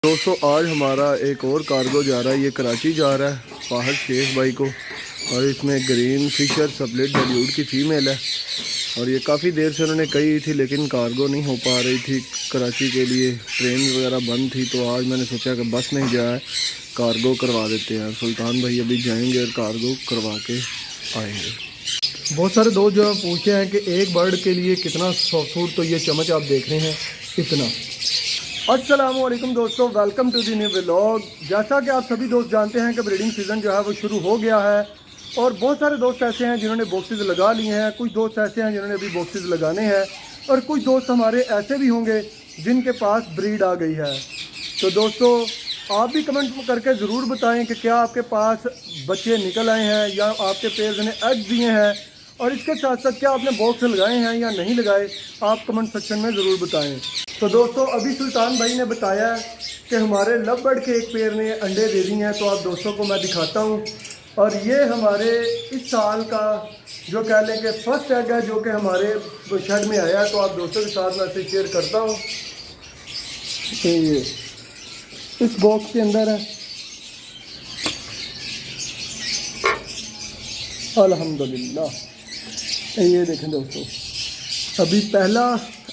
दोस्तों आज हमारा एक और कार्गो जा रहा है। ये कराची जा रहा है बाहर शेख भाई को, और इसमें ग्रीन फिशर सबलेट बॉलीवुड की फ़ीमेल है। और ये काफ़ी देर से उन्होंने कही थी लेकिन कार्गो नहीं हो पा रही थी कराची के लिए, ट्रेन वगैरह बंद थी। तो आज मैंने सोचा कि बस नहीं जाए, कार्गो करवा देते हैं। सुल्तान भाई अभी जाएंगे और कार्गो करवा के आएंगे। बहुत सारे दोस्त जो है पूछते हैं कि एक बर्ड के लिए कितना सॉफ्ट फूड, तो ये चम्मच आप देख रहे हैं इतना। अस्सलाम वालेकुम दोस्तों, welcome to the new vlog. जैसा कि आप सभी दोस्त जानते हैं कि ब्रीडिंग सीज़न जो है वो शुरू हो गया है, और बहुत सारे दोस्त ऐसे हैं जिन्होंने बॉक्सेस लगा लिए हैं, कुछ दोस्त ऐसे हैं जिन्होंने अभी बॉक्सेस लगाने हैं, और कुछ दोस्त हमारे ऐसे भी होंगे जिनके पास ब्रीड आ गई है। तो दोस्तों आप भी कमेंट करके ज़रूर बताएं कि क्या आपके पास बच्चे निकल आए हैं या आपके पेयर्स ने एग दिए हैं, और इसके साथ साथ क्या आपने बॉक्स लगाए हैं या नहीं लगाए, आप कमेंट सेक्शन में ज़रूर बताएं। तो दोस्तों अभी सुल्तान भाई ने बताया कि हमारे लव बर्ड के एक पेयर ने अंडे दे दिए हैं, तो आप दोस्तों को मैं दिखाता हूँ। और ये हमारे इस साल का जो कह लें कि फर्स्ट एग है जो कि हमारे शेड में आया है, तो आप दोस्तों के साथ मैं इसे शेयर करता हूँ। ये इस बॉक्स के अंदर है, अल्हम्दुलिल्लाह। ये देखें दोस्तों, अभी पहला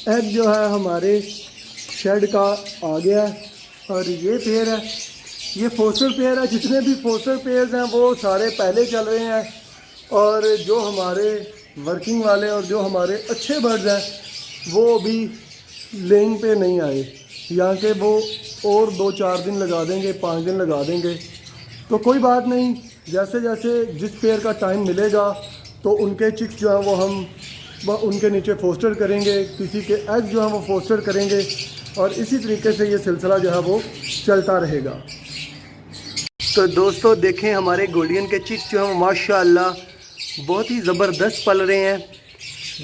एग जो है हमारे शेड का आ गया, और ये पेयर है, ये फोस्टर पेयर है। जितने भी फोस्टर पेयर्स हैं वो सारे पहले चल रहे हैं, और जो हमारे वर्किंग वाले और जो हमारे अच्छे बर्ड्स हैं वो अभी लेइंग पे नहीं आए, यहाँ के वो और 2-4 दिन लगा देंगे, 5 दिन लगा देंगे। तो कोई बात नहीं, जैसे जैसे जिस पेयर का टाइम मिलेगा तो उनके चिक्स जो हैं वो हम उनके नीचे फोस्टर करेंगे, किसी के एग जो हैं वो फोस्टर करेंगे, और इसी तरीके से ये सिलसिला जो है वो चलता रहेगा। तो दोस्तों देखें हमारे गोल्डियन के चिक्स जो हैं माशाल्लाह बहुत ही ज़बरदस्त पल रहे हैं।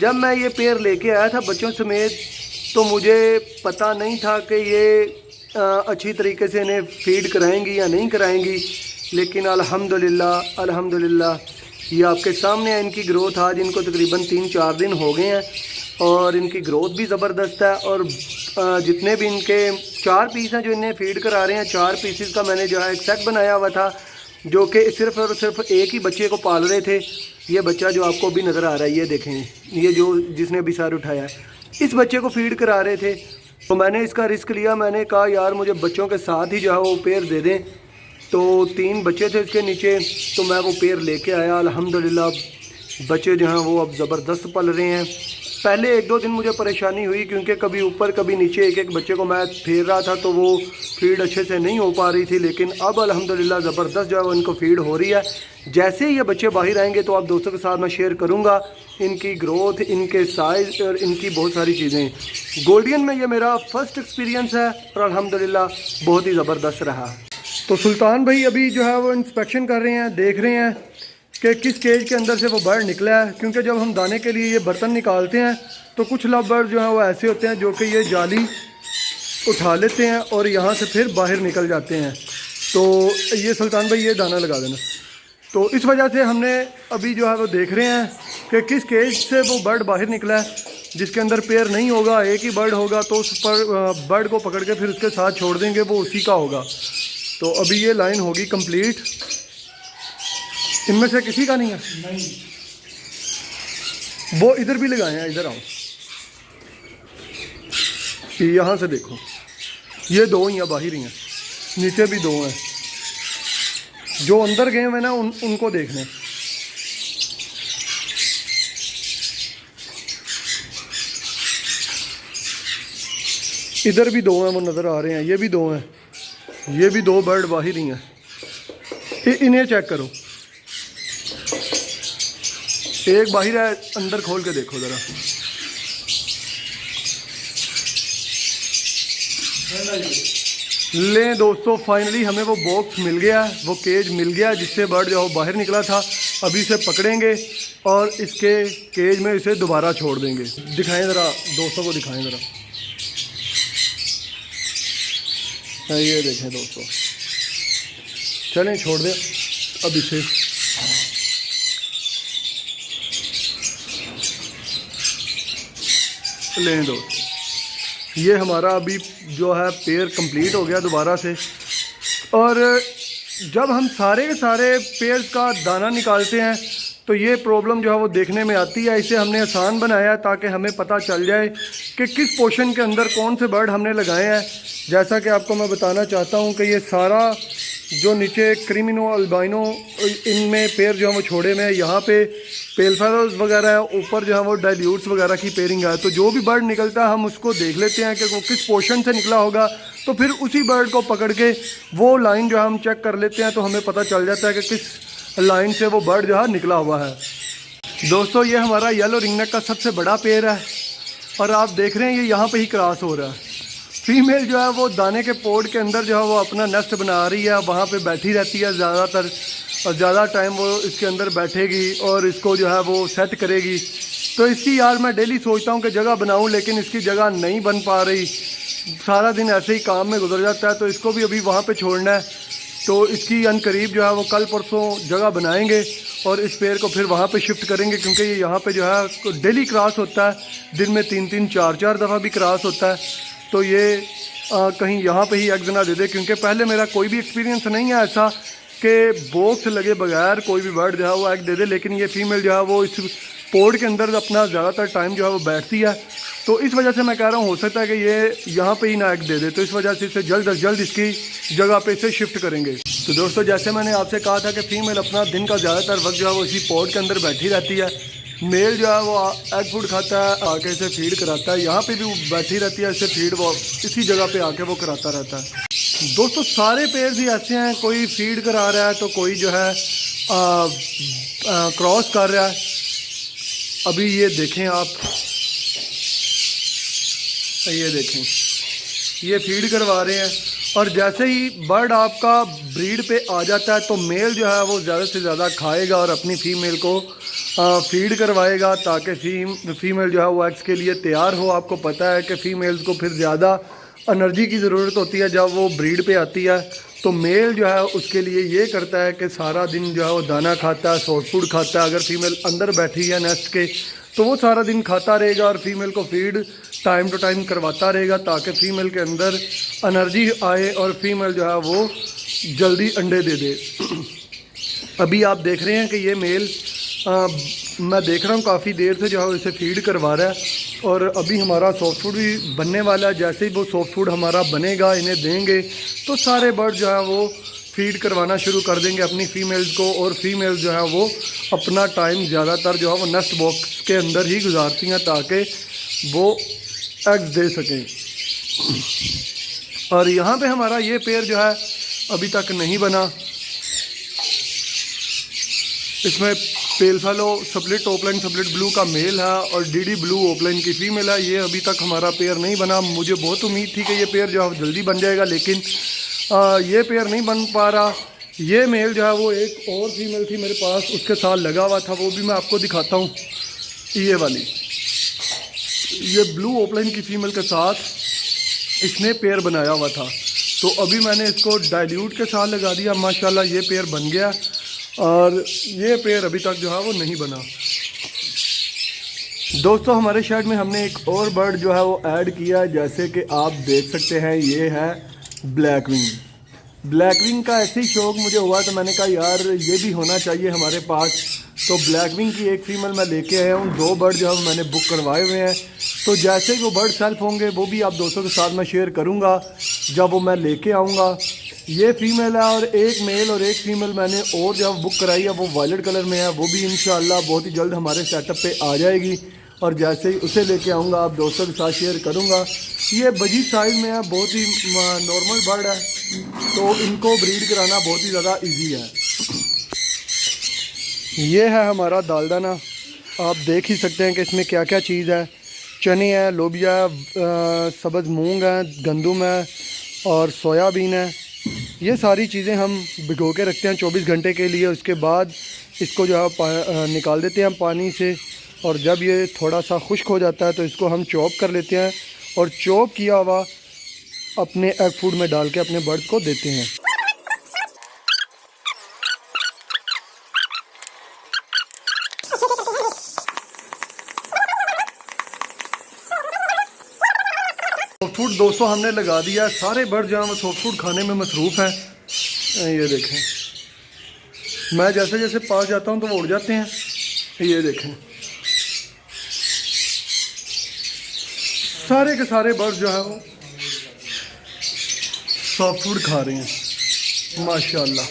जब मैं ये पेयर लेके आया था बच्चों समेत, तो मुझे पता नहीं था कि ये अच्छी तरीके से इन्हें फीड कराएंगी या नहीं कराएंगी, लेकिन अल्हम्दुलिल्लाह अल्हम्दुलिल्लाह ये आपके सामने है। इनकी ग्रोथ आज इनको तकरीबन 3-4 दिन हो गए हैं, और इनकी ग्रोथ भी ज़बरदस्त है। और जितने भी इनके 4 पीस हैं जो इन्हें फीड करा रहे हैं, 4 पीसेस का मैंने जो है एक सेट बनाया हुआ था, जो कि सिर्फ और सिर्फ एक ही बच्चे को पाल रहे थे। ये बच्चा जो आपको भी नज़र आ रहा है, ये देखें, ये जो जिसने अभी सर उठाया है, इस बच्चे को फीड करा रहे थे। तो मैंने इसका रिस्क लिया, मैंने कहा यार मुझे बच्चों के साथ ही जो है वो पेयर दे दें। तो 3 बच्चे थे इसके नीचे, तो मैं वो पेयर लेके आया। अल्हम्दुलिल्लाह बच्चे जो हैं वो अब ज़बरदस्त पल रहे हैं। पहले 1-2 दिन मुझे परेशानी हुई, क्योंकि कभी ऊपर कभी नीचे एक बच्चे को मैं फेर रहा था, तो वो फीड अच्छे से नहीं हो पा रही थी। लेकिन अब अल्हम्दुलिल्लाह ज़बरदस्त जो है वो इनको फीड हो रही है। जैसे ही ये बच्चे बाहर आएंगे तो आप दोस्तों के साथ मैं शेयर करूँगा इनकी ग्रोथ, इनके साइज़ और इनकी बहुत सारी चीज़ें। गोल्डियन में ये मेरा फर्स्ट एक्सपीरियंस है, और अल्हम्दुलिल्लाह बहुत ही ज़बरदस्त रहा। तो सुल्तान भाई अभी जो है वो इंस्पेक्शन कर रहे हैं, देख रहे हैं कि किस केज के अंदर से वो बर्ड निकला है। क्योंकि जब हम दाने के लिए ये बर्तन निकालते हैं तो कुछ लव बर्ड जो हैं वो ऐसे होते हैं जो कि ये जाली उठा लेते हैं और यहाँ से फिर बाहर निकल जाते हैं। तो ये सुल्तान भाई ये दाना लगा देना। तो इस वजह से हमने अभी जो है वो देख रहे हैं कि किस केज से वो बर्ड बाहर निकला है, जिसके अंदर पेयर नहीं होगा, एक ही बर्ड होगा, तो उस पर बर्ड को पकड़ के फिर उसके साथ छोड़ देंगे, वो उसी का होगा। तो अभी ये लाइन होगी कंप्लीट। इनमें से किसी का नहीं है? नहीं। वो इधर भी लगाए हैं, इधर आओ, यहाँ से देखो, ये 2 ही हैं, बाहर ही हैं, नीचे भी 2 हैं। जो अंदर गए हुए ना उनको देख लें। इधर भी 2 हैं, वो नज़र आ रहे हैं, ये भी 2 हैं, ये भी 2 बर्ड बाहर ही हैं। इन्हें चेक करो, एक बाहर है, अंदर खोल के देखो ज़रा। लें दोस्तों, फाइनली हमें वो बॉक्स मिल गया, वो केज मिल गया जिससे बर्ड जो बाहर निकला था। अभी इसे पकड़ेंगे और इसके केज में इसे दोबारा छोड़ देंगे। दिखाएं ज़रा दोस्तों को, दिखाएं ज़रा, ये देखें दोस्तों। चलें छोड़ दें अब इसे। लें दोस्तों, ये हमारा अभी जो है पेयर कंप्लीट हो गया दोबारा से। और जब हम सारे के सारे पेयर्स का दाना निकालते हैं तो ये प्रॉब्लम जो है वो देखने में आती है। इसे हमने आसान बनाया ताकि हमें पता चल जाए कि किस पोर्शन के अंदर कौन से बर्ड हमने लगाए हैं। जैसा कि आपको मैं बताना चाहता हूँ कि ये सारा जो नीचे क्रिमिनो अल्बाइनो इनमें पेयर जो है वो छोड़े में है, यहाँ पे पेल फेलोज वगैरह है, ऊपर जो है वो डाइल्यूट्स वगैरह की पेयरिंग है। तो जो भी बर्ड निकलता है हम उसको देख लेते हैं कि वो किस पोर्शन से निकला होगा, तो फिर उसी बर्ड को पकड़ के वो लाइन जो है हम चेक कर लेते हैं, तो हमें पता चल जाता है कि किस लाइन से वो बर्ड जो है निकला हुआ है। दोस्तों ये हमारा येलो रिंगनेक का सबसे बड़ा पेड़ है और आप देख रहे हैं ये यहाँ पे ही क्रॉस हो रहा है। फीमेल जो है वो दाने के पोड के अंदर जो है वो अपना नेस्ट बना रही है, वहाँ पे बैठी रहती है ज़्यादातर, और ज़्यादा टाइम वो इसके अंदर बैठेगी और इसको जो है वो सेट करेगी। तो इसकी यार मैं डेली सोचता हूँ कि जगह बनाऊँ, लेकिन इसकी जगह नहीं बन पा रही, सारा दिन ऐसे ही काम में गुजर जाता है। तो इसको भी अभी वहाँ पे छोड़ना है, तो इसकी अनकरीब जो है वो कल परसों जगह बनाएंगे और इस पेड़ को फिर वहाँ पे शिफ्ट करेंगे, क्योंकि ये यहाँ पे जो है डेली क्रॉस होता है, दिन में 3-3 4-4 दफ़ा भी क्रॉस होता है। तो ये कहीं यहाँ पे ही एग्ज ना दे दे, क्योंकि पहले मेरा कोई भी एक्सपीरियंस नहीं है ऐसा कि बॉक्स लगे बगैर कोई भी बर्ड जो है वो एग दे दे। लेकिन ये फीमेल जो है वो इस पोड के अंदर अपना ज़्यादातर टाइम जो है वो बैठती है, तो इस वजह से मैं कह रहा हूँ हो सकता है कि ये यहाँ पे ही ना एग दे दे। तो इस वजह से इसे जल्द अज जल्द इसकी जगह पे इसे शिफ्ट करेंगे। तो दोस्तों जैसे मैंने आपसे कहा था कि फ़ीमेल अपना दिन का ज़्यादातर वक्त जो है वो इसी पोड के अंदर बैठी रहती है, मेल जो है वो एग फूड खाता है, आके इसे फीड कराता है, यहाँ पे भी बैठी रहती है, इसे फीड वो इसी जगह पे आके वो कराता रहता है। दोस्तों सारे पेड़ भी ऐसे हैं, कोई फीड करा रहा है तो कोई जो है क्रॉस कर रहा है। अभी ये देखें आप, ये देखें ये फीड करवा रहे हैं, और जैसे ही बर्ड आपका ब्रीड पे आ जाता है तो मेल जो है वो ज़्यादा से ज़्यादा खाएगा और अपनी फ़ीमेल को फीड करवाएगा, ताकि फीमेल जो है वो एग्स के लिए तैयार हो। आपको पता है कि फ़ीमेल्स को फिर ज़्यादा एनर्जी की ज़रूरत होती है जब वो ब्रीड पे आती है, तो मेल जो है उसके लिए ये करता है कि सारा दिन जो है वो दाना खाता है, सॉफ्ट फूड खाता है। अगर फीमेल अंदर बैठी है नेस्ट के तो वो सारा दिन खाता रहेगा और फीमेल को फीड टाइम टू टाइम करवाता रहेगा, ताकि फ़ीमेल के अंदर एनर्जी आए और फीमेल जो है वो जल्दी अंडे दे दे। अभी आप देख रहे हैं कि ये मेल मैं देख रहा हूँ काफ़ी देर से जो है इसे फीड करवा रहा है, और अभी हमारा सॉफ्ट फूड भी बनने वाला है। जैसे ही वो सॉफ्ट फूड हमारा बनेगा, इन्हें देंगे, तो सारे बर्ड जो है वो फीड करवाना शुरू कर देंगे अपनी फ़ीमेल्स को, और फीमेल्स जो है वो अपना टाइम ज़्यादातर जो है वो नेस्ट बॉक्स के अंदर ही गुजारती हैं, ताकि वो एग्स दे सकें। और यहाँ पे हमारा ये पेयर जो है अभी तक नहीं बना, इसमें पेल fellow split opaline split blue का मेल है और डीडी ब्लू ओपलाइन की फ़ीमेल है। ये अभी तक हमारा पेयर नहीं बना। मुझे बहुत उम्मीद थी कि ये पेयर जो है जल्दी बन जाएगा, लेकिन ये पेयर नहीं बन पा रहा। ये मेल जो है वो एक और फीमेल थी मेरे पास, उसके साथ लगा हुआ था, वो भी मैं आपको दिखाता हूँ। ये वाली, ये ब्लू ओपलाइन की फ़ीमेल के साथ इसने पेयर बनाया हुआ था, तो अभी मैंने इसको डाइल्यूट के साथ लगा दिया, माशाल्लाह ये पेयर बन गया। और ये पेयर अभी तक जो है वो नहीं बना। दोस्तों हमारे शेड में हमने एक और बर्ड जो है वो ऐड किया है, जैसे कि आप देख सकते हैं, ये है ब्लैक विंग। ब्लैक विंग का ऐसे ही शौक़ मुझे हुआ, तो मैंने कहा यार ये भी होना चाहिए हमारे पास। तो ब्लैक विंग की एक फ़ीमेल मैं लेके आया हूँ, 2 बर्ड जो है मैंने बुक करवाए हुए हैं। तो जैसे ही वो बर्ड सेल्फ होंगे वो भी आप दोस्तों के साथ मैं शेयर करूँगा जब वो मैं लेके आऊँगा। ये फीमेल है और एक मेल और एक फीमेल मैंने और जब बुक कराई है, वो वायलेट कलर में है, वो भी इंशाल्लाह बहुत ही जल्द हमारे सेटअप पे आ जाएगी। और जैसे ही उसे लेके आऊँगा आप दोस्तों के साथ शेयर करूँगा। ये बजी साइज में है, बहुत ही नॉर्मल बर्ड है, तो इनको ब्रीड कराना बहुत ही ज़्यादा ईजी है। ये है हमारा दालदाना, आप देख ही सकते हैं कि इसमें क्या क्या चीज़ है। चने हैं, लोबिया, सब्ज़ मूंग है, गंदम है और सोयाबीन है। ये सारी चीज़ें हम भिगो के रखते हैं 24 घंटे के लिए। उसके बाद इसको जो है निकाल देते हैं पानी से, और जब ये थोड़ा सा खुश्क हो जाता है तो इसको हम चॉप कर लेते हैं, और चॉप किया हुआ अपने एग फूड में डाल के अपने बर्ड्स को देते हैं। तो फूड दोस्तों हमने लगा दिया है। सारे बर्ड जो हैं वो सॉफ्ट फूड खाने में मसरूफ़ हैं। ये देखें, मैं जैसे जैसे पास जाता हूँ तो वो उड़ जाते हैं। ये देखें, सारे के सारे बर्ड जो हैं वो सॉफ्ट फूड खा रहे हैं माशाल्लाह।